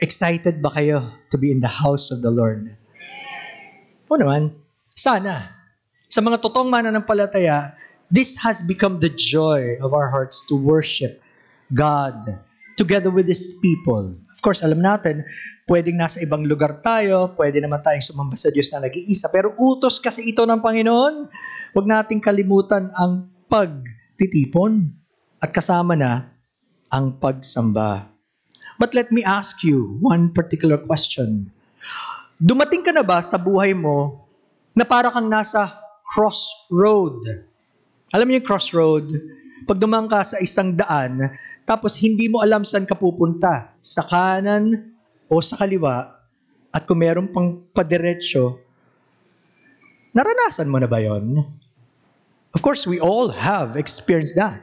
Excited ba kayo to be in the house of the Lord? O naman, sana. Sa mga totoong mananampalataya, this has become the joy of our hearts to worship God together with His people. Of course, alam natin, pwedeng nasa ibang lugar tayo, pwede naman tayong sumamba sa Diyos na nag-iisa, pero utos kasi ito ng Panginoon. Huwag nating kalimutan ang pagtitipon at kasama na ang pagsamba. But let me ask you one particular question. Dumating ka na ba sa buhay mo na para kang nasa crossroad? Alam niyo yung crossroad? Pag dumaan ka sa isang daan, tapos hindi mo alam saan ka pupunta, sa kanan o sa kaliwa, at kung meron pang padiretsyo, naranasan mo na ba yon? Of course, we all have experienced that.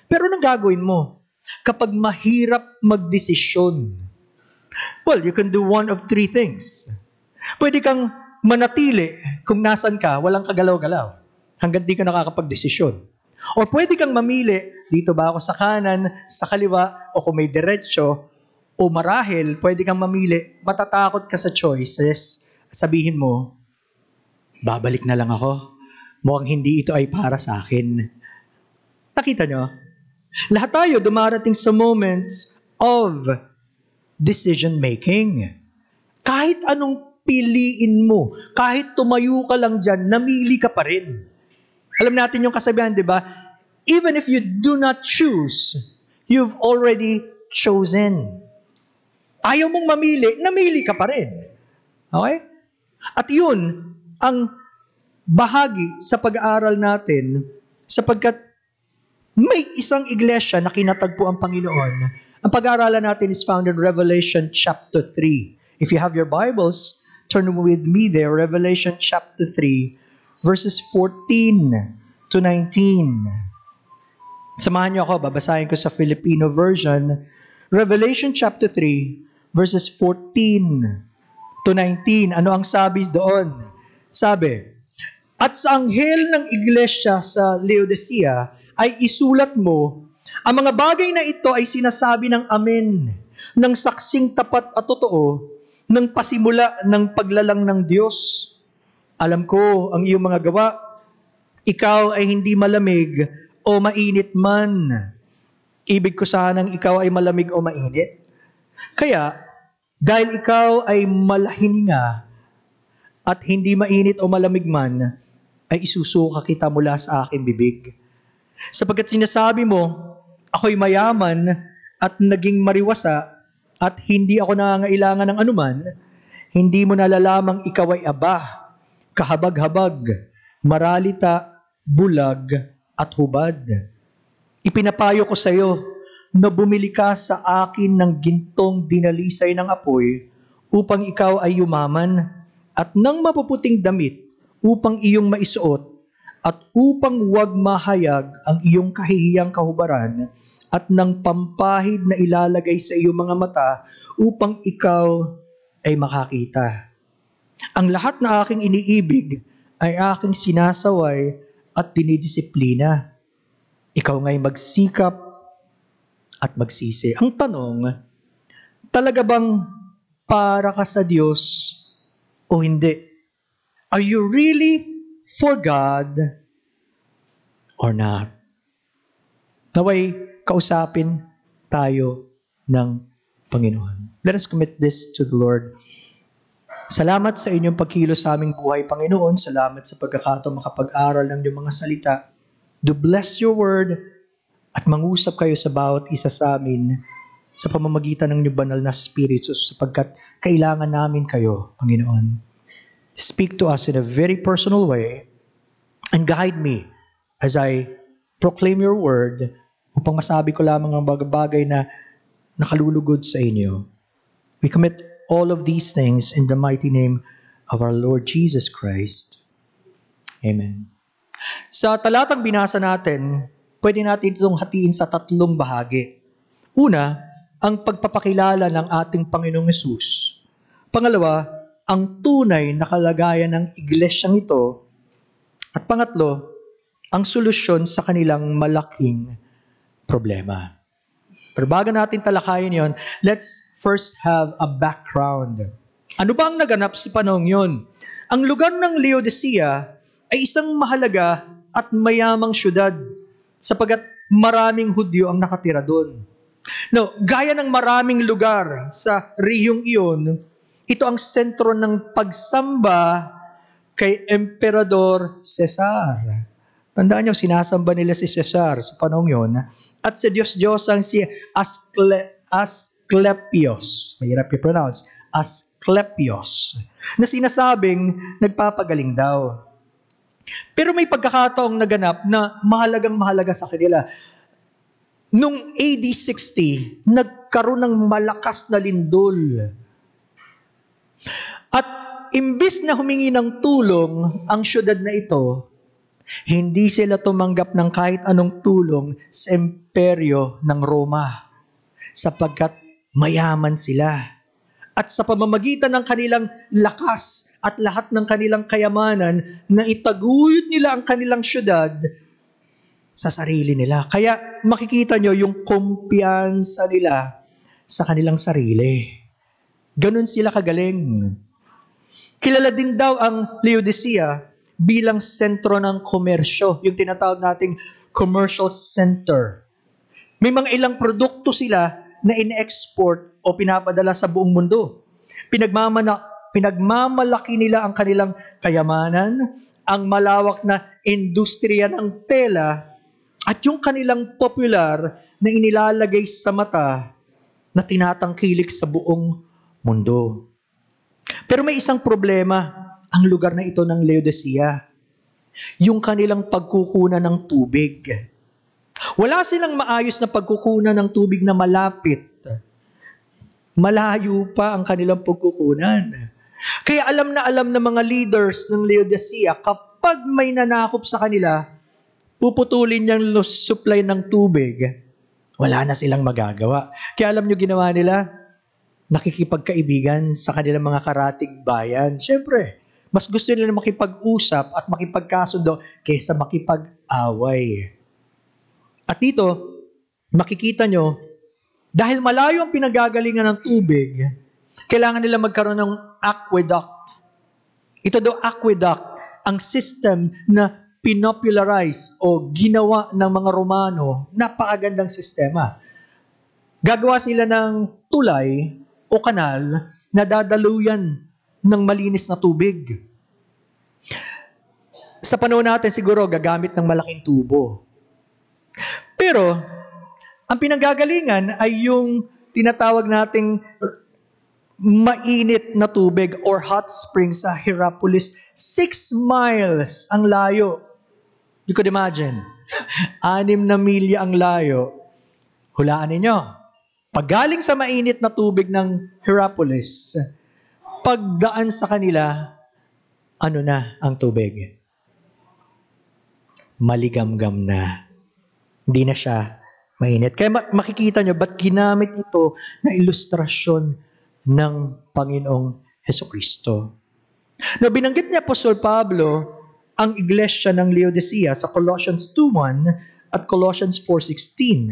Pero anong gagawin mo kapag mahirap magdesisyon? Well, you can do one of three things. Pwede kang manatili kung nasan ka, walang kagalaw-galaw, hanggang di ka nakakapagdesisyon. O pwede kang mamili, dito ba ako sa kanan, sa kaliwa, o kung may diretsyo, o marahil, pwede kang mamili, matatakot ka sa choices, sabihin mo, babalik na lang ako. Mukhang hindi ito ay para sa akin. Nakita nyo? Lahat tayo dumarating sa moments of decision-making. Kahit anong piliin mo, kahit tumayo ka lang dyan, namili ka pa rin. Alam natin yung kasabihan, di ba? Even if you do not choose, you've already chosen. Ayaw mong mamili, namili ka pa rin. Okay? At yun, ang bahagi sa pag-aaral natin, sapagkat may isang iglesia na kinatagpo ang Panginoon. Ang pag-aaralan natin is found in Revelation chapter 3. If you have your Bibles, turn with me there, Revelation chapter 3, verses 14 to 19. Samahan niyo ako, babasahin ko sa Filipino version. Revelation chapter 3, verses 14 to 19. Ano ang sabi doon? Sabi, at sa anghel ng iglesia sa Laodicea ay isulat mo, ang mga bagay na ito ay sinasabi ng amen, ng saksing tapat at totoo, ng pasimula ng paglalang ng Diyos. Alam ko ang iyong mga gawa, ikaw ay hindi malamig o mainit man. Ibig ko sanang ikaw ay malamig o mainit. Kaya, dahil ikaw ay malahininga at hindi mainit o malamig man, ay isusuka kita mula sa aking bibig. Sapagkat sinasabi mo, ako'y mayaman at naging mariwasa at hindi ako nangangailangan ng anuman, hindi mo nalalamang ikaw ay aba, kahabag-habag, maralita, bulag, at hubad. Ipinapayo ko sa iyo na bumili ka sa akin ng gintong dinalisay ng apoy upang ikaw ay yumaman at ng mapuputing damit upang iyong maisuot at upang huwag mahayag ang iyong kahihiyang kahubaran at ng pampahid na ilalagay sa iyong mga mata upang ikaw ay makakita. Ang lahat na aking iniibig ay aking sinasaway at dinidisiplina. Ikaw nga'y magsikap at magsisi. Ang tanong, talaga bang para ka sa Diyos o hindi? Are you really for God or not? Naway, kausapin tayo ng Panginoon. Let us commit this to the Lord. Salamat sa inyong pagkilos sa aming buhay, Panginoon. Salamat sa pagkakataong makapag-aral ng iyong mga salita. Do bless your word at mangusap kayo sa bawat isa sa amin sa pamamagitan ng iyong banal na Espiritu sapagkat kailangan namin kayo, Panginoon. Speak to us in a very personal way and guide me as I proclaim your word upang masabi ko lamang ang bagay na nakalulugod sa inyo. We commit all of these things in the mighty name of our Lord Jesus Christ. Amen. Sa talatang binasa natin, pwede natin itong hatiin sa tatlong bahagi. Una, ang pagpapakilala ng ating Panginoong Hesus. Pangalawa, ang tunay na kalagayan ng iglesyang ito. At pangatlo, ang solusyon sa kanilang malaking problema. Pero bago natin talakayin yon, let's first have a background. Ano ba ang naganap sa panahong yon? Ang lugar ng Laodicea ay isang mahalaga at mayamang syudad sapagkat maraming Hudyo ang nakatira doon. No, gaya ng maraming lugar sa rehiyong iyon, ito ang sentro ng pagsamba kay Emperador Cesar. Tandaan niyo, sinasamba nila si Cesar sa panahong yon. At si Diyos-Diyosang si Asclepios, mahirap i-pronounce, Asclepios, na sinasabing nagpapagaling daw. Pero may pagkakataong naganap na mahalagang-mahalaga sa kanila. Noong AD 60, nagkaroon ng malakas na lindol. At imbis na humingi ng tulong ang syudad na ito, hindi sila tumanggap ng kahit anong tulong sa imperyo ng Roma sapagkat mayaman sila. At sa pamamagitan ng kanilang lakas at lahat ng kanilang kayamanan, na itaguyod nila ang kanilang syudad sa sarili nila. Kaya makikita nyo yung kumpiyansa nila sa kanilang sarili. Ganun sila kagaling. Kilala din daw ang Laodicea bilang sentro ng komersyo, yung tinatawag nating commercial center. May mga ilang produkto sila na in-export o pinapadala sa buong mundo. Pinagmamalaki nila ang kanilang kayamanan, ang malawak na industriya ng tela, at yung kanilang popular na inilalagay sa mata na tinatangkilik sa buong mundo. Pero may isang problema ang lugar na ito ng Laodicea. Yung kanilang pagkukunan ng tubig. Wala silang maayos na pagkukunan ng tubig na malapit. Malayo pa ang kanilang pagkukunan. Kaya alam na mga leaders ng Laodicea, kapag may nanakop sa kanila, puputulin niyang supply ng tubig, wala na silang magagawa. Kaya alam niyo ginawa nila? Nakikipagkaibigan sa kanilang mga karatig bayan. Siyempre, mas gusto nila makipag-usap at makipagkasundo kaysa makipag-away. At dito, makikita nyo, dahil malayo ang pinagagalingan ng tubig, kailangan nila magkaroon ng aqueduct. Ito daw aqueduct, ang system na pinopularize o ginawa ng mga Romano, napakagandang sistema. Gagawa sila ng tulay o kanal na dadaluyan ng malinis na tubig. Sa panahon natin siguro gagamit ng malaking tubo. Pero ang pinanggagalingan ay yung tinatawag nating mainit na tubig or hot spring sa Hierapolis. 6 miles ang layo. You could imagine. 6 na milya ang layo. Hulaan ninyo. Pag galing sa mainit na tubig ng Hierapolis, pagdaan sa kanila, ano na ang tubig? Maligamgam na. Hindi na siya mainit. Kaya makikita nyo, ba't ginamit ito na ilustrasyon ng Panginoong Hesukristo? Na binanggit niya Apostol Pablo ang iglesia ng Laodicea sa Colossians 2:1 at Colossians 4:16.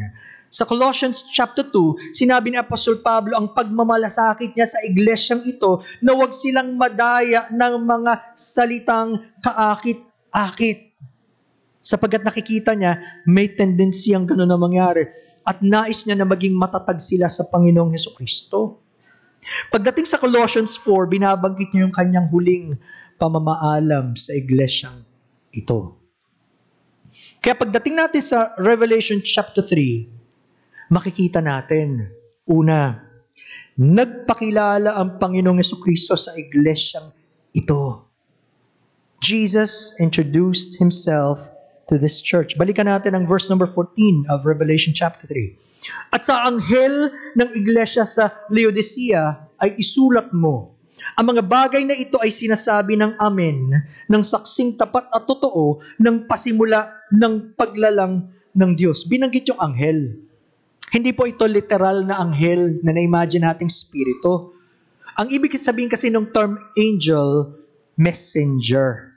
Sa Colossians chapter 2, sinabi ni Apostol Pablo ang pagmamalasakit niya sa iglesyang ito na huwag silang madaya ng mga salitang kaakit-akit. Sapagkat nakikita niya, may tendency ang gano'n na mangyari. At nais niya na maging matatag sila sa Panginoong Hesukristo. Pagdating sa Colossians 4, binabanggit niya yung kanyang huling pamamaalam sa iglesyang ito. Kaya pagdating natin sa Revelation chapter 3, makikita natin, una, nagpakilala ang Panginoong Hesukristo sa iglesyang ito. Jesus introduced Himself to this church. Balikan natin ang verse number 14 of Revelation chapter 3. At sa anghel ng iglesia sa Laodicea ay isulat mo, ang mga bagay na ito ay sinasabi ng Amen, ng saksing tapat at totoo, ng pasimula ng paglalang ng Diyos. Binanggit yung anghel. Hindi po ito literal na anghel na na-imagine nating spirito. Ang ibig sabihin kasi ng term angel, messenger.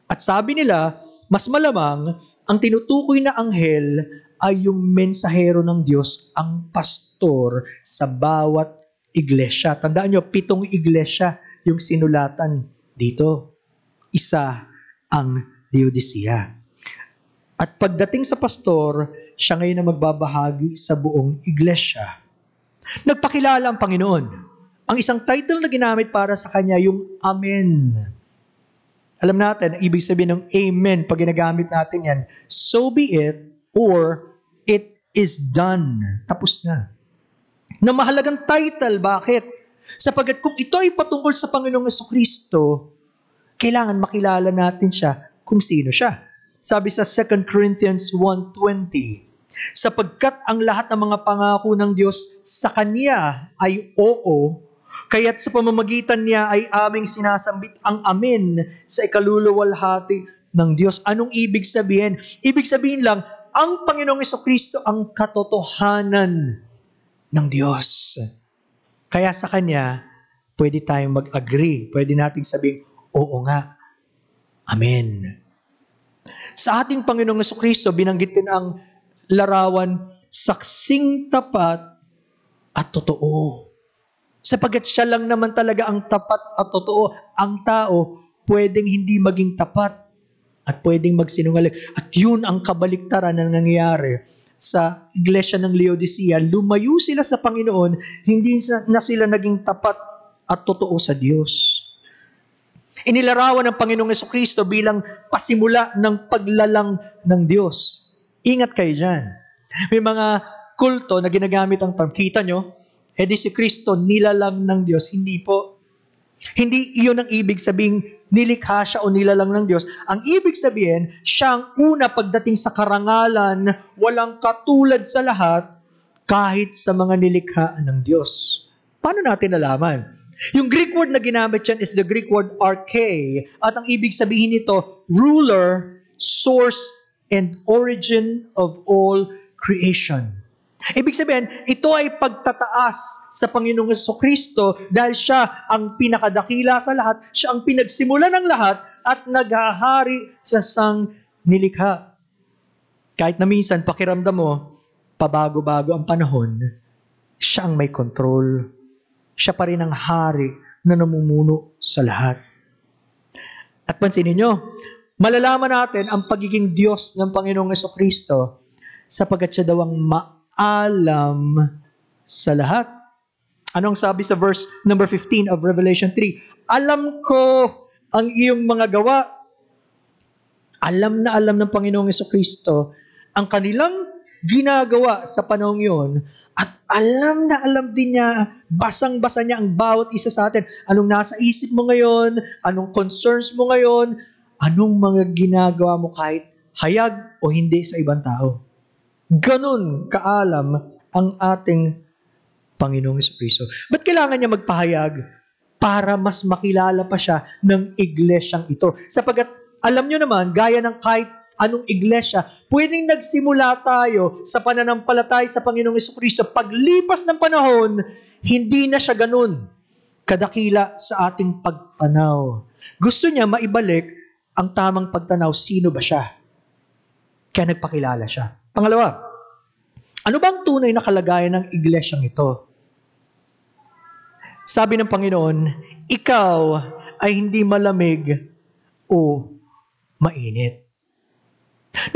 At sabi nila, mas malamang, ang tinutukoy na anghel ay yung mensahero ng Diyos, ang pastor sa bawat iglesia. Tandaan nyo, 7 iglesia yung sinulatan dito. Isa ang Laodicea. At pagdating sa pastor, siya ngayon na magbabahagi sa buong iglesia. Nagpakilala ang Panginoon. Ang isang title na ginamit para sa kanya, yung Amen. Alam natin, ibig sabihin ng Amen, pag ginagamit natin yan, so be it, or it is done. Tapos na. Na mahalagang title, bakit? Sapagkat kung ito ay patungkol sa Panginoong Jesucristo, kailangan makilala natin siya kung sino siya. Sabi sa 2 Corinthians 1:20, sapagkat ang lahat ng mga pangako ng Diyos sa Kanya ay oo, kaya't sa pamamagitan niya ay aming sinasambit ang amen sa ikaluluwalhati ng Diyos. Anong ibig sabihin? Ibig sabihin lang, ang Panginoong Jesucristo ang katotohanan ng Diyos. Kaya sa Kanya, pwede tayong mag-agree. Pwede nating sabihin, oo nga. Amen. Sa ating Panginoong Jesucristo, binanggit din ang larawan, saksing tapat at totoo. Sapagkat siya lang naman talaga ang tapat at totoo. Ang tao, pwedeng hindi maging tapat at pwedeng magsinungaling. At yun ang kabaliktaran na nangyayari sa iglesia ng Laodicea. Lumayo sila sa Panginoon, hindi na sila naging tapat at totoo sa Diyos. Inilarawan ng Panginoong Jesucristo bilang pasimula ng paglalang ng Diyos. Ingat kayo dyan. May mga kulto na ginagamit ang term. Kita nyo? Di si Kristo nilalang ng Diyos. Hindi po. Hindi iyon ang ibig sabihin nilikha siya o nilalang ng Diyos. Ang ibig sabihin, siya ang una pagdating sa karangalan, walang katulad sa lahat, kahit sa mga nilikha ng Diyos. Paano natin nalaman? Yung Greek word na ginamit dyan is the Greek word arche. At ang ibig sabihin nito, ruler, source, and origin of all creation. Ibig sabihin, ito ay pagtataas sa Panginoong Jesucristo dahil siya ang pinakadakila sa lahat, siya ang pinagsimula ng lahat at naghahari sa sang nilikha. Kahit na minsan pakiramdam mo, pabago-bago ang panahon, siya ang may control. Siya pa rin ang hari na namumuno sa lahat. At pansinin nyo, malalaman natin ang pagiging Diyos ng Panginoong Jesucristo sapagkat siya daw ang maalam sa lahat. Anong sabi sa verse number 15 of Revelation 3? Alam ko ang iyong mga gawa. Alam na alam ng Panginoong Jesucristo ang kanilang ginagawa sa panahong yun. At alam na alam din niya, basang-basa niya ang bawat isa sa atin. Anong nasa isip mo ngayon? Anong concerns mo ngayon? Anong mga ginagawa mo kahit hayag o hindi sa ibang tao? Ganun kaalam ang ating Panginoong Jesucristo. Ba't kailangan niya magpahayag? Para mas makilala pa siya ng iglesyang ito. Sapagkat alam nyo naman, gaya ng kahit anong iglesia, pwedeng nagsimula tayo sa pananampalataya sa Panginoong Jesucristo. Paglipas ng panahon, hindi na siya ganun kadakila sa ating pagtanaw. Gusto niya maibalik ang tamang pagtanaw. Sino ba siya? Kaya nagpakilala siya. Pangalawa, ano bang tunay na kalagayan ng iglesyang ito? Sabi ng Panginoon, ikaw ay hindi malamig o mainit.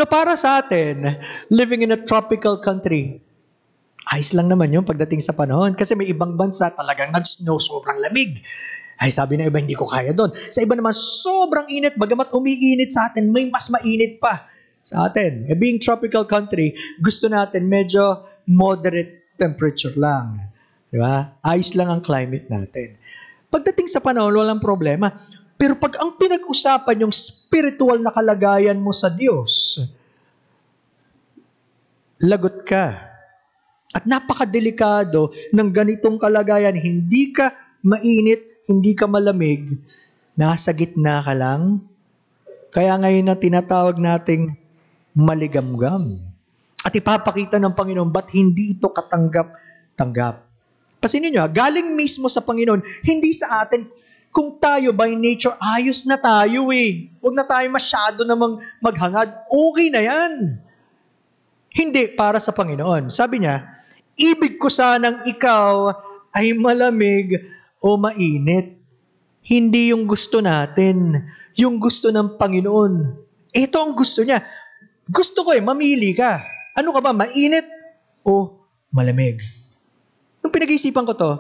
No, para sa atin, living in a tropical country, ayos lang naman yun pagdating sa panahon. Kasi may ibang bansa talagang nag-snow, sobrang lamig. Ay, sabi ng iba, hindi ko kaya doon. Sa iba naman, sobrang init. Bagamat umiinit sa atin, may mas mainit pa sa atin. Being tropical country, gusto natin medyo moderate temperature lang. Di ba? Ayos lang ang climate natin. Pagdating sa panahon, walang problema. Pero pag ang pinag-usapan yung spiritual na kalagayan mo sa Diyos, lagot ka. At napakadelikado ng ganitong kalagayan. Hindi ka mainit, hindi ka malamig, nasa gitna ka lang. Kaya ngayon na tinatawag nating maligamgam. At ipapakita ng Panginoon, ba't hindi ito katanggap-tanggap? Pasinin nyo, galing mismo sa Panginoon, hindi sa atin. Kung tayo by nature, ayos na tayo eh. Huwag na tayo masyado namang maghangad. Okay na yan. Hindi para sa Panginoon. Sabi niya, ibig ko sanang ikaw ay malamig o mainit. Hindi yung gusto natin, yung gusto ng Panginoon. Ito ang gusto niya. Gusto ko mamili ka. Ano ka ba, mainit o malamig? Nung pinag-iisipan ko to,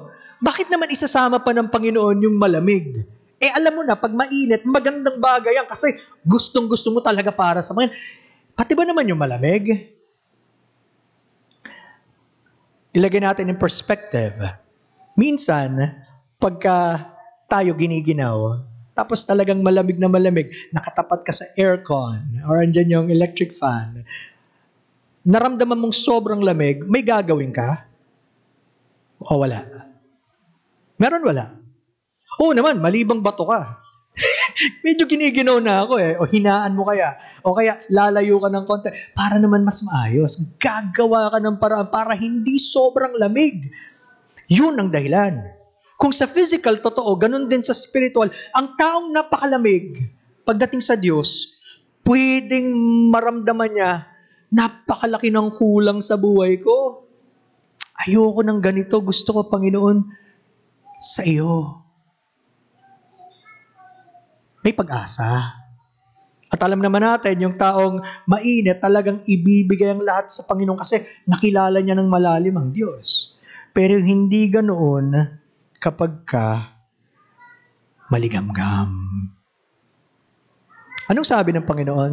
bakit naman isasama pa ng Panginoon yung malamig? Alam mo na, pag mainit, magandang bagay yan kasi gustong-gusto mo talaga para sa Panginoon. Pati ba naman yung malamig? Ilagay natin in perspective. Minsan, pagka tayo giniginaw, tapos talagang malamig na malamig, nakatapat ka sa aircon, or andyan yung electric fan, naramdaman mong sobrang lamig, may gagawin ka? O wala? Meron wala? Oo naman, malibang bato ka. Medyo giniginaw na ako O hinaan mo kaya. O kaya lalayo ka ng konti. Para naman mas maayos. Gagawa ka ng paraan para hindi sobrang lamig. Yun ang dahilan. Kung sa physical, totoo, ganun din sa spiritual, ang taong napakalamig, pagdating sa Diyos, pwedeng maramdaman niya, napakalaki ng kulang sa buhay ko. Ayoko ng ganito, gusto ko, Panginoon, sa iyo. May pag-asa. At alam naman natin, yung taong mainit, talagang ibibigay ang lahat sa Panginoon kasi nakilala niya ng malalim ang Diyos. Pero hindi ganoon kapag ka maligamgam. Anong sabi ng Panginoon?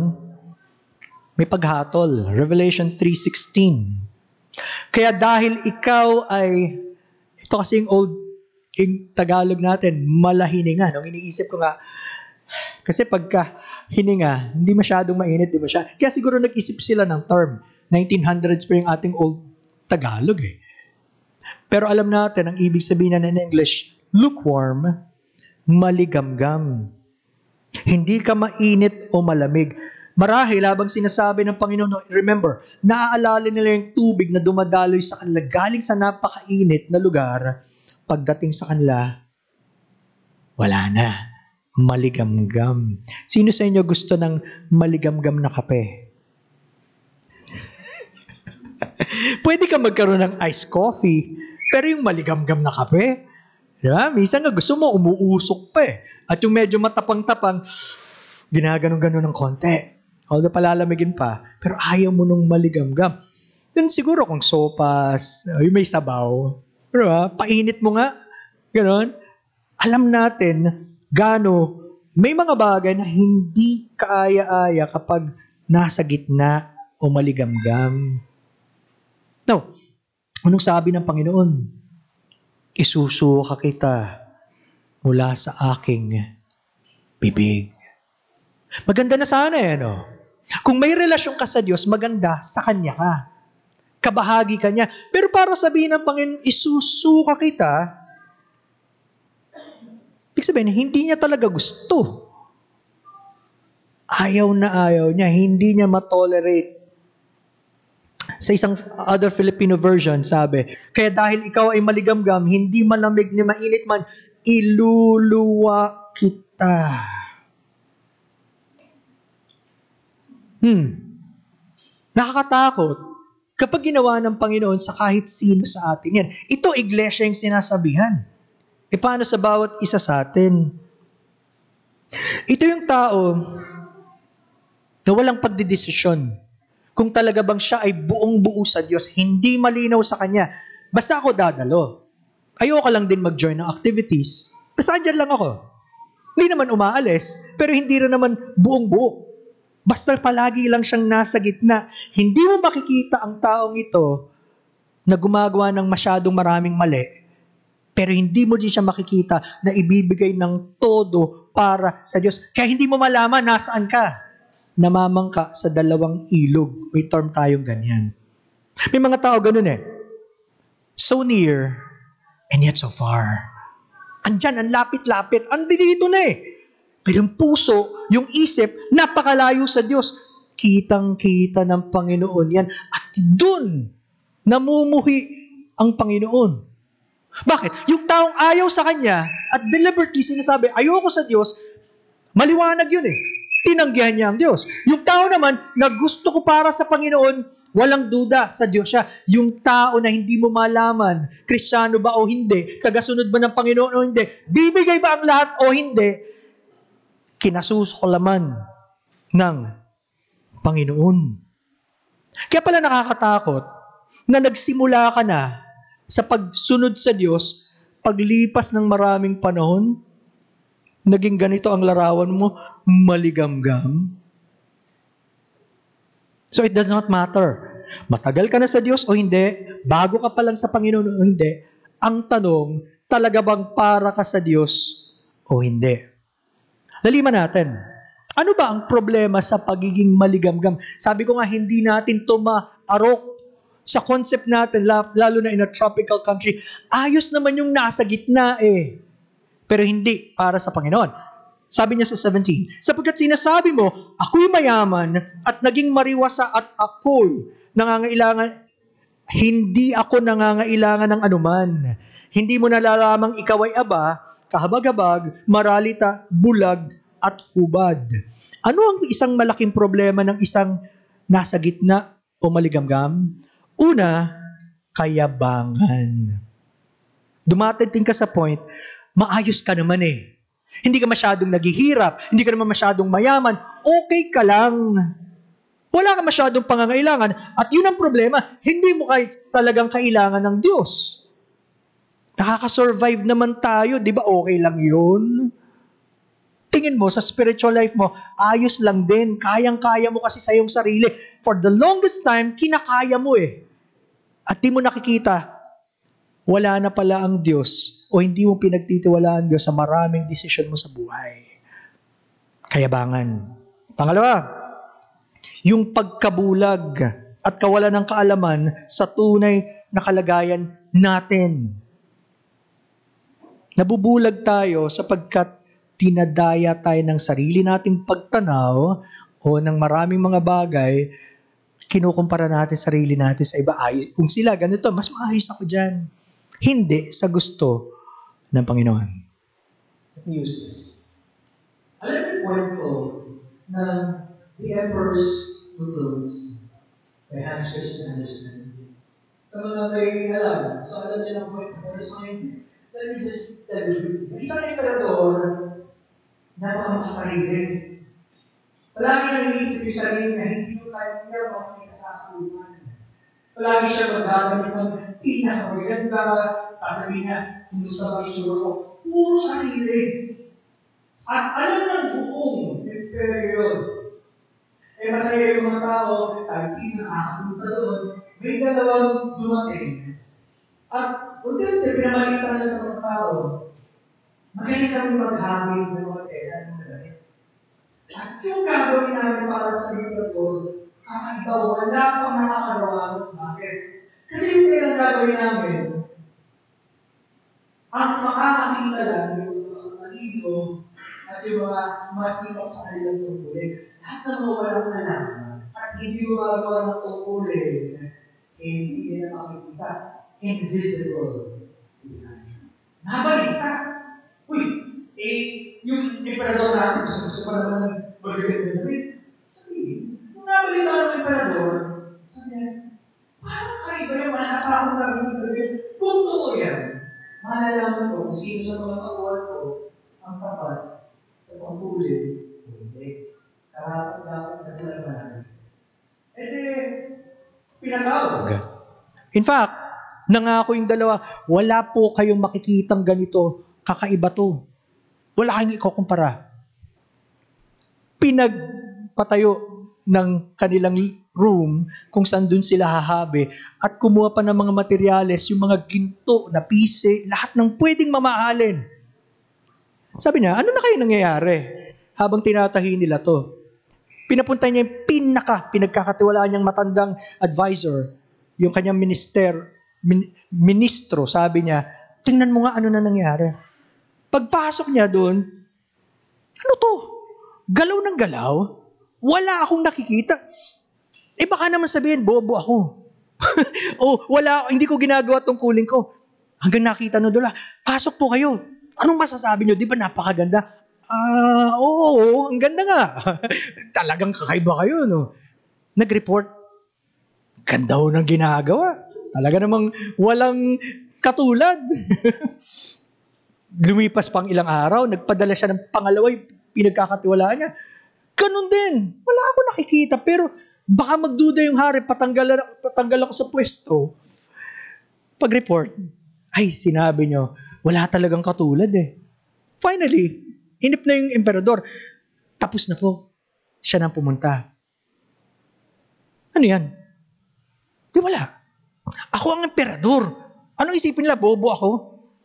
May paghatol. Revelation 3:16. Kaya dahil ikaw ay, ito kasi yung old, yung Tagalog natin, malahininga. Nung iniisip ko nga, kasi pagka hininga, hindi masyadong mainit, di ba siya? Kaya siguro nag-isip sila ng term. 1900s pa yung ating old Tagalog Pero alam natin, ang ibig sabihin na in English, lukewarm, maligamgam. Hindi ka mainit o malamig. Marahil, habang sinasabi ng Panginoon, remember, naaalala nila yung tubig na dumadaloy sa kanila galing sa napakainit na lugar. Pagdating sa kanila, wala na. Maligamgam. Sino sa inyo gusto ng maligamgam na kape? Pwede ka magkaroon ng iced coffee, pero yung maligamgam na kape, diba? Minsan nga gusto mo, umuusok pa At yung medyo matapang-tapang, ginaganon-ganon ng konti. Although palalamigin pa, pero ayaw mo nung maligamgam. Yun siguro kung sopas, yung may sabaw, diba? Painit mo nga, ganon. Alam natin, may mga bagay na hindi kaaya-aya kapag nasa gitna o maligamgam. Now, anong sabi ng Panginoon? Isusuka kita mula sa aking bibig. Maganda na sana no? Kung may relasyon ka sa Diyos, maganda, sa Kanya ka. Kabahagi ka niya. Pero para sabihin ng Panginoon, isusuka kita, ibig sabihin, hindi niya talaga gusto. Ayaw na ayaw niya. Hindi niya matolerate. Sa isang other Filipino version, sabi, kaya dahil ikaw ay maligamgam, hindi malamig ni mainit man, iluluwa kita. Nakakatakot kapag ginawa ng Panginoon sa kahit sino sa atin yan. Ito, iglesia yung sinasabihan. Paano sa bawat isa sa atin? Ito yung tao na walang pagdidesisyon. Kung talaga bang siya ay buong-buo sa Diyos, hindi malinaw sa Kanya. Basta ako dadalo. Ayoko lang din mag-join ng activities. Basta andyan lang ako. Hindi naman umaalis, pero hindi rin naman buong-buo. Basta palagi lang siyang nasa gitna. Hindi mo makikita ang taong ito na gumagawa ng masyadong maraming mali, pero hindi mo din siya makikita na ibibigay ng todo para sa Diyos. Kaya hindi mo malaman nasaan ka. Namamangka sa dalawang ilog. May term tayong ganyan. May mga tao ganun So near, and yet so far. Andyan, ang lapit-lapit. Andito na Pero yung puso, yung isip, napakalayo sa Diyos. Kitang-kita ng Panginoon yan. At dun, namumuhi ang Panginoon. Bakit? Yung taong ayaw sa Kanya, at deliberately sinasabi, ayoko sa Diyos, maliwanag yun Tinanggihan niya ang Diyos. Yung tao naman, na gusto ko para sa Panginoon, Walang duda sa Diyos siya. Yung tao na hindi mo malaman, Kristiyano ba o hindi, kagasunod ba ng Panginoon o hindi, bibigay ba ang lahat o hindi, kinasuskulaman ng Panginoon. Kaya pala nakakatakot na nagsimula ka na sa pagsunod sa Diyos, paglipas ng maraming panahon, naging ganito ang larawan mo, maligamgam. So it does not matter. Matagal ka na sa Diyos o hindi, bago ka pa lang sa Panginoon o hindi, ang tanong, talaga bang para ka sa Diyos o hindi? Laliman natin. Ano ba ang problema sa pagiging maligamgam? Sabi ko nga, hindi natin ito maarok sa concept natin, lalo na in a tropical country. Ayos naman yung nasa gitna eh. Pero hindi para sa Panginoon. Sabi niya sa 17, sapagkat sinasabi mo, ako'y mayaman at naging mariwasa at ako'y nangangailangan, hindi ako nangangailangan ng anuman. Hindi mo nalalamang ikaw ay aba, kahabag-habag, maralita, bulag, at hubad. Ano ang isang malaking problema ng isang nasa gitna o maligamgam? Una, kayabangan. Dumatating ka sa point, maayos ka naman eh. Hindi ka masyadong naghihirap, hindi ka naman masyadong mayaman, okay ka lang. Wala ka masyadong pangangailangan, at yun ang problema, hindi mo talagang kailangan ng Diyos. Nakaka-survive naman tayo, di ba okay lang yun? Tingin mo sa spiritual life mo, ayos lang din, kayang-kaya mo kasi sa iyong sarili. For the longest time, kinakaya mo eh. At di mo nakikita, wala na pala ang Diyos o hindi mo pinagtitiwalaan ang Diyos sa maraming desisyon mo sa buhay. Kayabangan. Pangalawa, yung pagkabulag at kawalan ng kaalaman sa tunay na kalagayan natin. Nabubulag tayo sapagkat tinadaya tayo ng sarili nating pagtanaw o ng maraming mga bagay, kinukumpara natin sarili natin sa iba. Ay, kung sila ganito, mas maayos ako dyan. Hindi sa gusto ng Panginoon. Let me use this. Alam niyo kwento ng The Emperor's New Clothes by Hans Christian Andersen. Sa mga may alam, so alam niyo ng kwento, pero sa ngayon, let me just tell you, isang emperador, napakamasarili. Palagi nang iniisip yung sarili na hindi mo tayo makikita sa sasalupan. Palagi siya magagamit ng pinakamaganda, sasabihin niya, kumusta ba itsura ko? Puro sarili. At alam ng buong imperyo. Eh masaya yung mga tao, kahit sino nakakapunta doon, may dalawang dumating. At unti-unti pinamalitan na sa mga tao, magaling kami maghamid ng mga tela ng magaling. At yung gagawin namin para sa mga ko, kakaiba, wala pang nakakarawan. Bakit? Kasi yung kailang gagawin namin, ang makakakita lang yung mga talino at yung mga masinok sa kanilang tungkulin. Lahat na mga walang alam at hindi gumagawa ng tungkulin, hindi nila makikita. Invisible. Nabalita. Uy, yung emperador natin, gusto pa naman ng magalit na David. Sabi, nung nabalita ng emperador, sabi niya, parang kaiba yung manapa akong namin ng David. Kung totoo yan, malalaman ko kung sino sa mga kakuhan ko ang tapat sa pagpulin o hindi. Karapat-dapat na sila manali. E de, pinatawag. In fact, nangako yung dalawa, wala po kayong makikitang ganito, kakaiba to. Wala kayong ikukumpara. Pinagpatayo ng kanilang room kung saan dun sila hahabi at kumuha pa ng mga materyales, yung mga ginto na pise, lahat ng pwedeng mamahalin. Sabi niya, ano na kayo nangyayari habang tinatahi nila to? Pinapunta niya yung pinagkakatiwalaan niyang matandang advisor, yung kanyang ministro, sabi niya, tingnan mo nga ano na nangyari. Pagpasok niya doon, ano to? Galaw ng galaw? Wala akong nakikita. Eh baka naman sabihin, bobo ako. Hindi ko ginagawa tungkulin ko. Hanggang nakita no doon, pasok po kayo. Anong masasabi nyo? Di ba napakaganda? Oo, ang ganda nga. Talagang kakaiba kayo, no? Nag-report. ganda ho ng ginagawa. Talaga namang walang katulad. Lumipas pang ilang araw, nagpadala siya ng pangalawa, pinagkakatiwalaan niya. Ganun din. Wala ako nakikita. Pero baka magduda yung hari, patanggal ako sa pwesto. Pag-report, ay sinabi nyo, wala talagang katulad eh. Finally, inip na yung emperador. Tapos na po. Siya nang pumunta. Ano yan? Di wala. Ako ang emperador. Anong isipin nila? Bobo ako?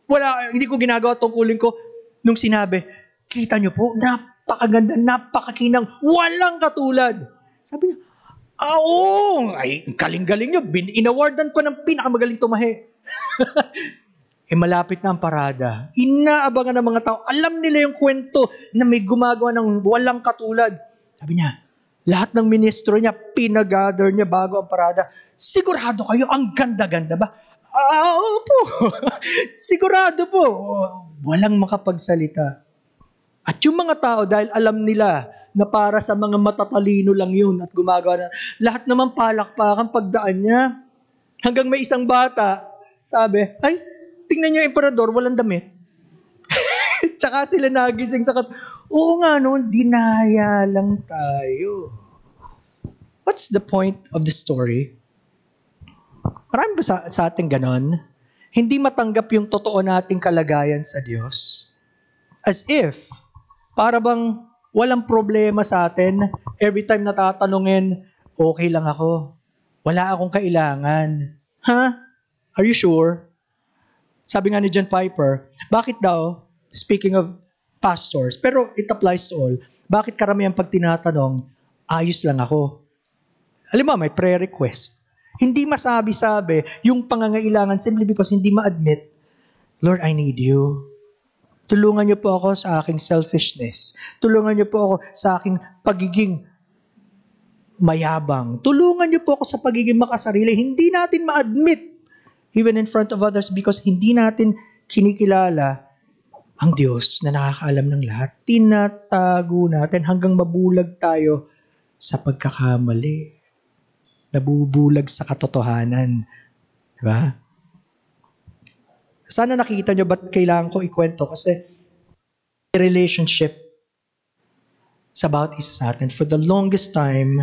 Wala, hindi ko ginagawa tungkulin ko. Nung sinabi, kita nyo po, napakaganda, napakakinang, walang katulad. Sabi niya, oo, ay, galing-galing nyo. Inawardan pa ng pinakamagaling tumahi. Malapit na ang parada. Inaabangan ng mga tao. Alam nila yung kwento na may gumagawa ng walang katulad. Sabi niya, lahat ng ministro niya, pinagather niya bago ang parada. Sigurado kayo, ang ganda-ganda ba? Opo. Sigurado po. Walang makapagsalita. At yung mga tao, dahil alam nila na para sa mga matatalino lang yun at gumagawa na, lahat naman palakpakan pagdaan niya. Hanggang may isang bata, sabi, ay, tingnan niyo yung emperador, walang damit. Tsaka sila nagising sa oo nga noon, dinaya lang tayo. What's the point of the story? Marami ba sa ating ganon? Hindi matanggap yung totoo nating kalagayan sa Diyos. As if, para bang walang problema sa atin, every time natatanungin, okay lang ako. Wala akong kailangan. Huh? Are you sure? Sabi nga ni John Piper, bakit daw, speaking of pastors, pero it applies to all, bakit karamihan pag tinatanong, ayos lang ako? Alam mo, may prayer request. Hindi masabi-sabi yung pangangailangan simply because hindi ma-admit, Lord, I need you. Tulungan niyo po ako sa aking selfishness. Tulungan niyo po ako sa aking pagiging mayabang. Tulungan niyo po ako sa pagiging makasarili. Hindi natin ma-admit even in front of others because hindi natin kinikilala ang Diyos na nakakaalam ng lahat. Tinatago natin hanggang mabulag tayo sa pagkakamali. Nabubulag sa katotohanan. Diba? Sana nakita nyo ba't kailangan ko ikwento kasi relationship sa bawat isa sa atin. For the longest time,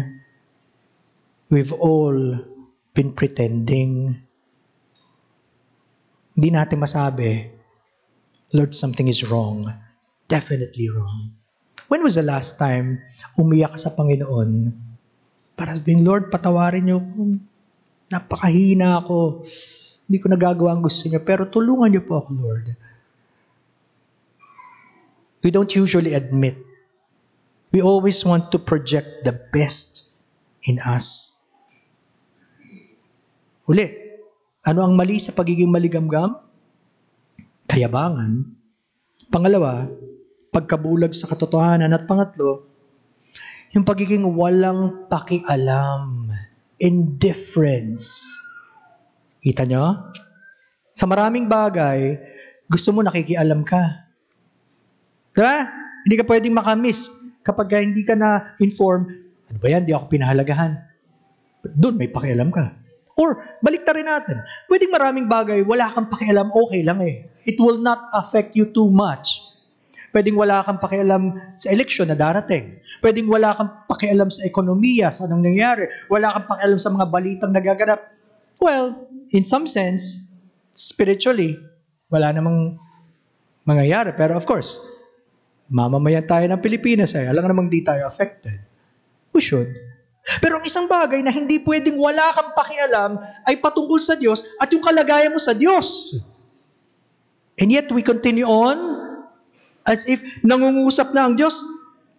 we've all been pretending. Hindi natin masabi, Lord, something is wrong. Definitely wrong. When was the last time umiyak ka sa Panginoon? Para sabihin, Lord, patawarin niyo ako. Napakahina ako. Hindi ko nagagawa ang gusto niyo. Pero tulungan niyo po ako, Lord. We don't usually admit. We always want to project the best in us. Uli, ano ang mali sa pagiging maligamgam? Kayabangan. Pangalawa, pagkabulag sa katotohanan. At pangatlo, yung pagiging walang pakialam. Indifference. Kita nyo? Sa maraming bagay, gusto mo nakikialam ka. Diba? Hindi ka pwedeng makamiss kapag hindi ka na-inform, ano ba yan, di ako pinahalagahan. Doon may pakialam ka. Or, baliktarin natin. Pwedeng maraming bagay, wala kang pakialam, okay lang eh. It will not affect you too much. Pwedeng wala kang pakialam sa eleksyon na darating. Pwedeng wala kang pakialam sa ekonomiya, sa anong nangyari. Wala kang pakialam sa mga balitang nagaganap. Well, in some sense, spiritually, wala namang mangyayari. Pero of course, mamamayan tayo ng Pilipinas eh. Alam namang di tayo affected. We should. Pero ang isang bagay na hindi pwedeng wala kang pakialam ay patungkol sa Diyos at yung kalagayan mo sa Diyos. And yet we continue on as if nangungusap na ang Diyos,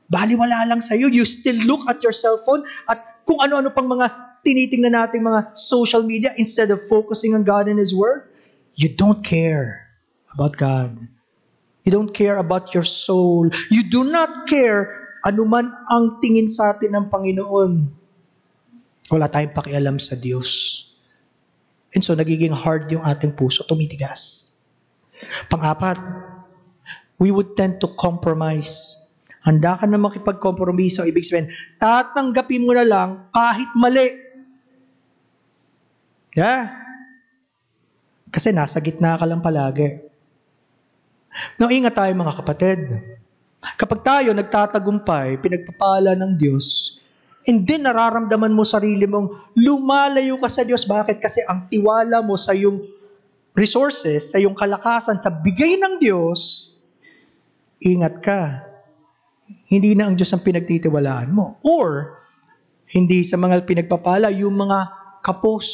baliwala lang sa'yo. You still look at your cellphone at kung ano-ano pang mga tinitingnan nating mga social media instead of focusing on God and His Word. You don't care about God. You don't care about your soul. You do not care anuman ang tingin sa atin ng Panginoon. Wala tayong pakialam sa Diyos. And so, nagiging hard yung ating puso, tumitigas. Pang-apat, we would tend to compromise. Handa ka na makipag-kompromiso. Ibig sabihin, tatanggapin mo na lang kahit mali. Yeah. Kasi nasa gitna ka lang palagi. Now, ingat tayo mga kapatid. Kapag tayo nagtatagumpay, pinagpapala ng Diyos, and then nararamdaman mo sarili mong lumalayo ka sa Diyos. Bakit? Kasi ang tiwala mo sa iyong resources, sa iyong kalakasan, sa bigay ng Diyos, ingat ka. Hindi na ang Diyos ang pinagtitiwalaan mo. Or, hindi sa mga pinagpapala, yung mga kapos.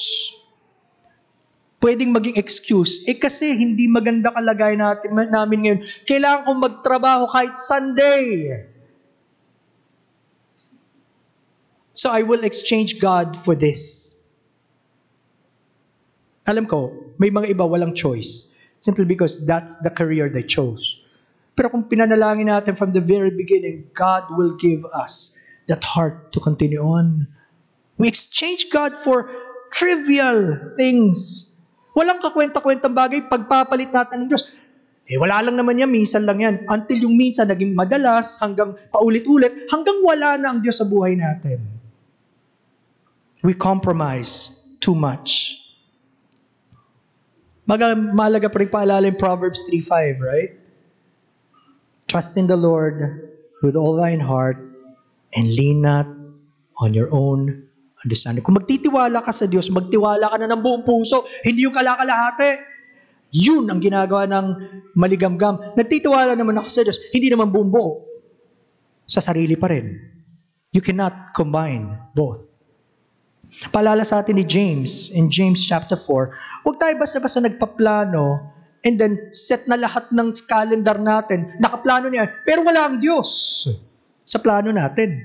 Pwedeng maging excuse. Kasi hindi maganda kalagay namin ngayon. Kailangan kong magtrabaho kahit Sunday. So I will exchange God for this. Alam ko, may mga iba walang choice. Simply because that's the career they chose. Pero kung pinanalangin natin from the very beginning, God will give us that heart to continue on. We exchange God for trivial things. Walang kakwenta-kwentang bagay, pagpapalit natin ng Diyos. Wala lang naman yan, minsan lang yan. Until yung minsan naging madalas, hanggang paulit-ulit, hanggang wala na ang Diyos sa buhay natin. We compromise too much. Malaga pa rin paalala yung Proverbs 3:5, right? Trust in the Lord with all thine heart and lean not on your own understanding. Kung magtitiwala ka sa Diyos, magtiwala ka na ng buong puso, hindi yung kalakalahati. Yun ang ginagawa ng maligamgam. Nagtitiwala naman ako sa Diyos, hindi naman buong buo. Sa sarili pa rin. You cannot combine both. Paalala sa atin ni James, in James chapter 4, huwag tayo basta-basta nagpaplano and then set na lahat ng calendar natin, nakaplano niya, pero wala ang Diyos sa plano natin.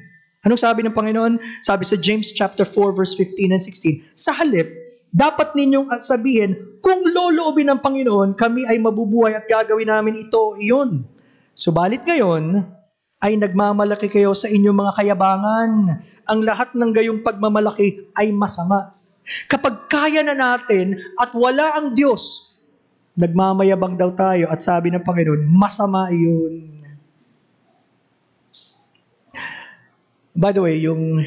Anong sabi ng Panginoon? Sabi sa James chapter 4 verse 15 and 16, sa halip, dapat ninyong sabihin, kung loloobin ng Panginoon, kami ay mabubuhay at gagawin namin ito, iyon. Subalit ngayon, ay nagmamalaki kayo sa inyong mga kayabangan. Ang lahat ng gayong pagmamalaki ay masama. Kapag kaya na natin at wala ang Diyos, nagmamayabang daw tayo at sabi ng Panginoon, masama iyon. By the way, yung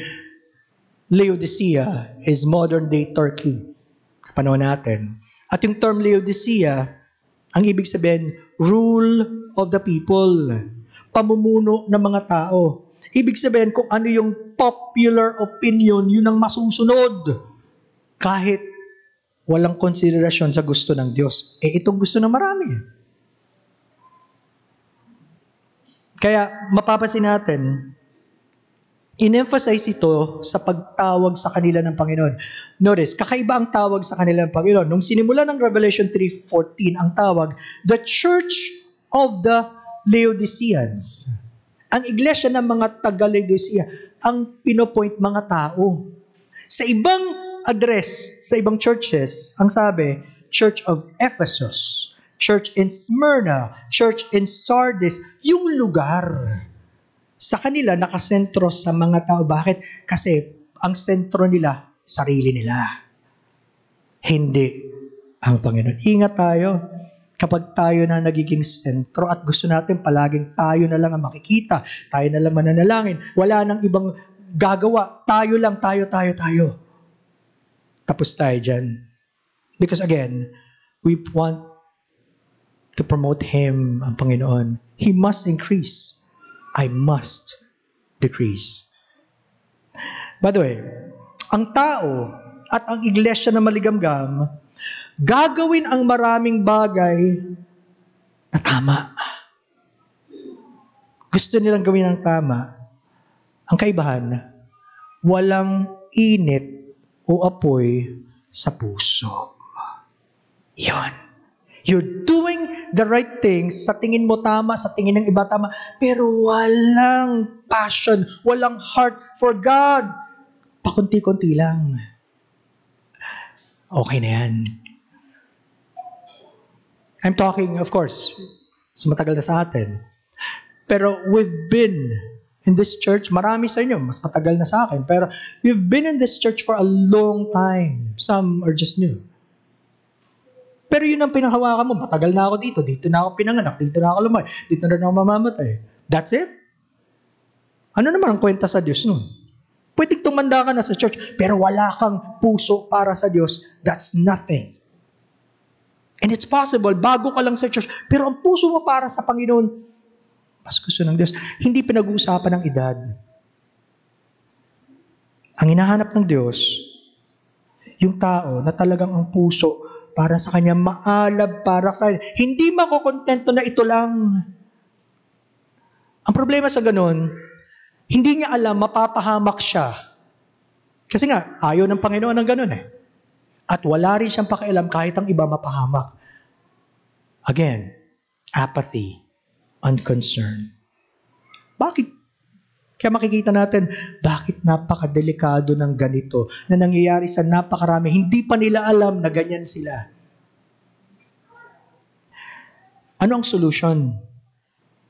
Laodicea is modern day Turkey. Panahon natin. At yung term Laodicea, ang ibig sabihin, rule of the people. Pamumuno ng mga tao. Ibig sabihin kung ano yung popular opinion, yun ang masusunod. Kahit walang konsiderasyon sa gusto ng Diyos. Itong gusto ng marami. Kaya mapapansin natin, in-emphasize ito sa pagtawag sa kanila ng Panginoon. Notice, kakaiba ang tawag sa kanila ng Panginoon. Nung sinimula ng Revelation 3:14, ang tawag, the Church of the Laodiceans. Ang iglesia ng mga taga-Laodicea, ang pinopoint mga tao. Sa ibang address, sa ibang churches, ang sabi, Church of Ephesus, Church in Smyrna, Church in Sardis, yung lugar. Sa kanila, nakasentro sa mga tao. Bakit? Kasi ang sentro nila, sarili nila. Hindi ang Panginoon. Ingat tayo kapag tayo na nagiging sentro at gusto natin palaging tayo na lang ang makikita. Tayo na lang mananalangin. Wala nang ibang gagawa. Tayo lang, tayo. Tapos tayo dyan. Because again, we want to promote Him, ang Panginoon. He must increase. I must decrease. By the way, ang tao at ang iglesia na maligamgam, gagawin ang maraming bagay na tama. Gusto nilang gawin ang tama. Ang kaibahan, walang init o apoy sa puso. Yun. You're doing the right things, sa tingin mo tama, sa tingin ng iba tama, pero walang passion, walang heart for God. Pakunti-kunti lang. Okay na yan. I'm talking, of course, sa matagal na sa atin. Pero we've been in this church, marami sa inyo, mas matagal na sa akin, pero we've been in this church for a long time. Some are just new. Pero yun ang pinanghawakan mo, matagal na ako dito na ako pinanganak, dito na ako lumaki, dito na ako mamamatay. That's it? Ano naman ang kwenta sa Diyos nun? Pwedeng tumanda ka na sa church, pero wala kang puso para sa Diyos. That's nothing. And it's possible, bago ka lang sa church, pero ang puso mo para sa Panginoon, mas gusto ng Diyos. Hindi pinag-uusapan ng edad. Ang hinahanap ng Diyos, yung tao na talagang ang puso para sa Kanya, maalab para sa Kanya. Hindi makukontento na ito lang. Ang problema sa ganun, hindi niya alam, mapapahamak siya. Kasi nga, ayaw ng Panginoon ng ganun eh. At wala rin siyang pakialam kahit ang iba mapahamak. Again, apathy, unconcern. Bakit? Kaya makikita natin, bakit napakadelikado ng ganito na nangyayari sa napakarami. Hindi pa nila alam na ganyan sila. Ano ang solution?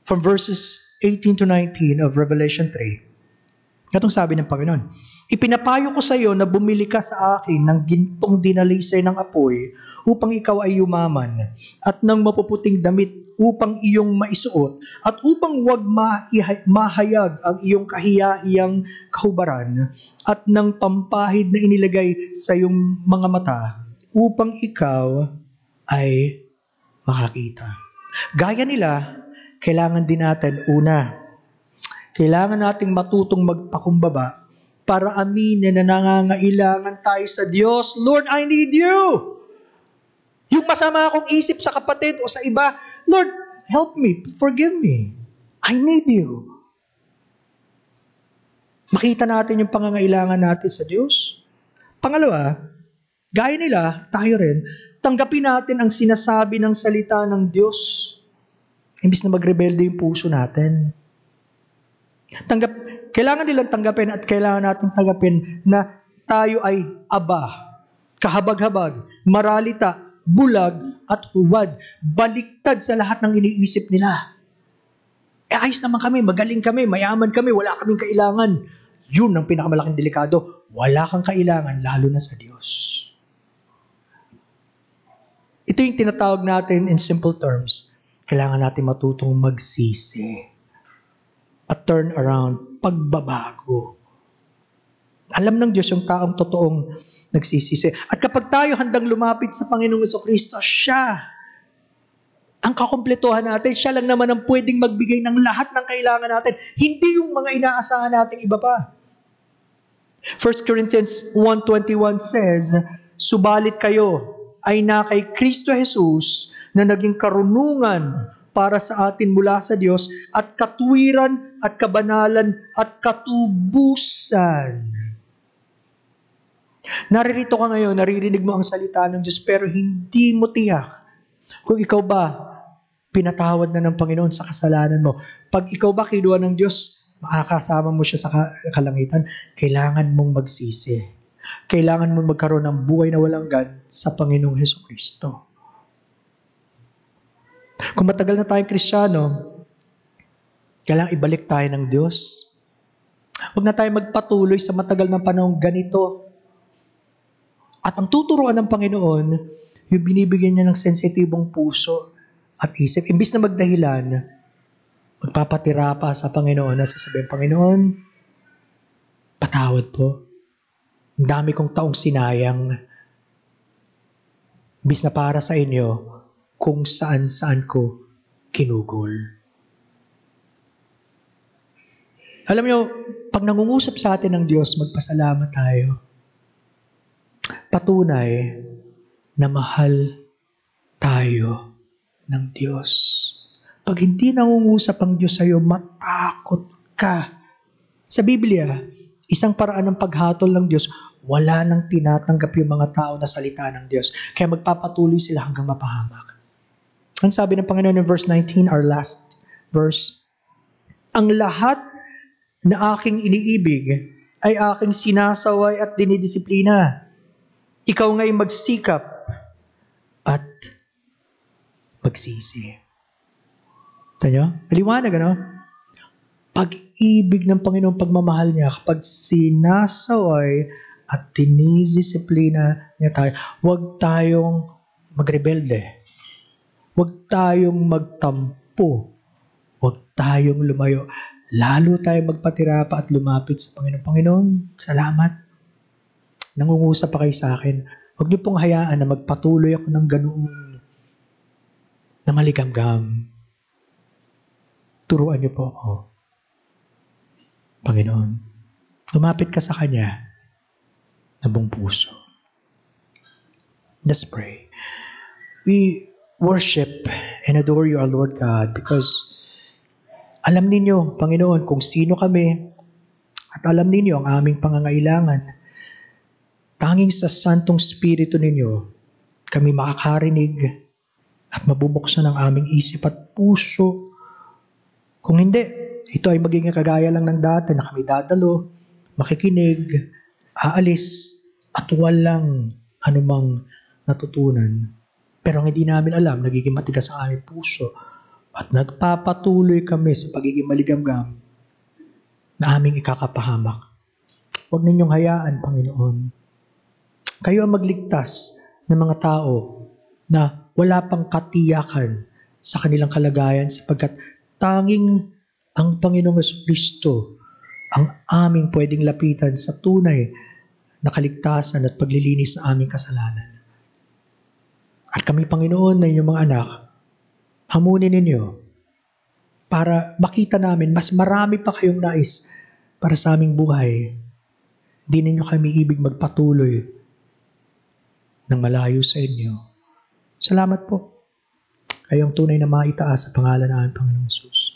From verses 18 to 19 of Revelation 3, itong sabi ng Panginoon, ipinapayo ko sa iyo na bumili ka sa akin ng gintong dinalisay ng apoy upang ikaw ay yumaman at ng mapuputing damit upang iyong maisuot at upang wag mahayag ang iyong kahiyahiyang kahubaran at ng pampahid na inilagay sa iyong mga mata upang ikaw ay makakita. Gaya nila, kailangan din natin, una, kailangan nating matutong magpakumbaba para aminin na nangangailangan tayo sa Diyos. Lord, I need you! Yung masama akong isip sa kapatid o sa iba, Lord, help me, forgive me. I need you. Makita natin yung pangangailangan natin sa Diyos. Pangalawa, gaya nila, tayo rin, tanggapin natin ang sinasabi ng salita ng Diyos. Imbis na magrebelde yung puso natin. Kailangan nilang tanggapin at kailangan natin tanggapin na tayo ay aba, kahabag-habag, maralita, bulag, at huwad. Baliktad sa lahat ng iniisip nila. Ayos naman kami, magaling kami, mayaman kami, wala kaming kailangan. Yun ang pinakamalaking delikado. Wala kang kailangan, lalo na sa Diyos. Ito yung tinatawag natin in simple terms. Kailangan natin matutong magsisi at turn around, pagbabago. Alam ng Diyos yung taong totoong nagsisisi. At kapag tayo handang lumapit sa Panginoong Jesucristo, siya ang kakumpletuhan natin. Siya lang naman ang pwedeng magbigay ng lahat ng kailangan natin. Hindi yung mga inaasahan nating iba pa. 1 Corinthians 1:21 says, subalit kayo ay na kay Kristo Jesus na naging karunungan para sa atin mula sa Diyos at katuwiran at kabanalan at katubusan. Naririto ka ngayon, naririnig mo ang salita ng Diyos, pero hindi mo tiyak kung ikaw ba pinatawad na ng Panginoon sa kasalanan mo. Pag ikaw ba kinuha ng Diyos, makakasama mo siya sa kalangitan, kailangan mong magsisi. Kailangan mong magkaroon ng buhay na walang hanggan sa Panginoong Jesucristo. Kung matagal na tayong Kristiyano, kailangan ibalik tayo ng Diyos. Huwag na tayo magpatuloy sa matagal na panahong ganito. At ang tuturuan ng Panginoon, yung binibigyan niya ng sensitibong puso at isip. Imbis na magdahilan, magpapatira pa sa Panginoon na sasabihin, Panginoon, patawad po. Ang dami kong taong sinayang. Imbis na para sa inyo, kung saan-saan ko kinugol. Alam niyo, pag nangungusap sa atin ng Diyos, magpasalamat tayo. Patunay na mahal tayo ng Diyos. Pag hindi nangungusap ang Diyos sa iyo, matakot ka. Sa Biblia, isang paraan ng paghatol ng Diyos, wala nang tinatanggap yung mga tao na salita ng Diyos. Kaya magpapatuloy sila hanggang mapahamak. Ang sabi ng Panginoon in verse 19, our last verse, ang lahat na aking iniibig ay aking sinasaway at dinidisiplina. Ikaw nga'y magsikap at magsisi. Tanyo? Maliwanag, ano? Pag-ibig ng Panginoon, pagmamahal niya, kapag sinasaway at dinidisiplina niya tayo, huwag tayong magrebelde. Huwag tayong magtampo. Huwag tayong lumayo. lalo tayo magpatira pa at lumapit sa Panginoon. Panginoon, salamat. Nangungusap pa kayo sa akin. Huwag niyo pong hayaan na magpatuloy ako ng ganoon na maligamgam. Turuan niyo po ako. Panginoon, lumapit ka sa Kanya na buong puso. Let's pray. We worship and adore you, our Lord God, because alam ninyo, Panginoon, kung sino kami at alam ninyo ang aming pangangailangan. Tanging sa Santong Espiritu ninyo, kami makakarinig at mabubuksan ang aming isip at puso. Kung hindi, ito ay magiging kagaya lang ng dati na kami dadalo, makikinig, aalis, at walang anumang natutunan. Pero ang hindi namin alam, nagiging matigas ang aming puso at nagpapatuloy kami sa pagiging maligamgam na aming ikakapahamak. Huwag ninyong hayaan, Panginoon. Kayo ang magligtas ng mga tao na wala pang katiyakan sa kanilang kalagayan sapagkat tanging ang Panginoong Jesucristo ang aming pwedeng lapitan sa tunay na kaligtasan at paglilinis sa aming kasalanan. At kami, Panginoon, na inyong mga anak, hamunin ninyo para makita namin mas marami pa kayong nais para sa aming buhay. Di ninyo kami ibig magpatuloy ng malayo sa inyo. Salamat po. Kayong tunay na maitaas sa pangalan ng Panginoong Jesus.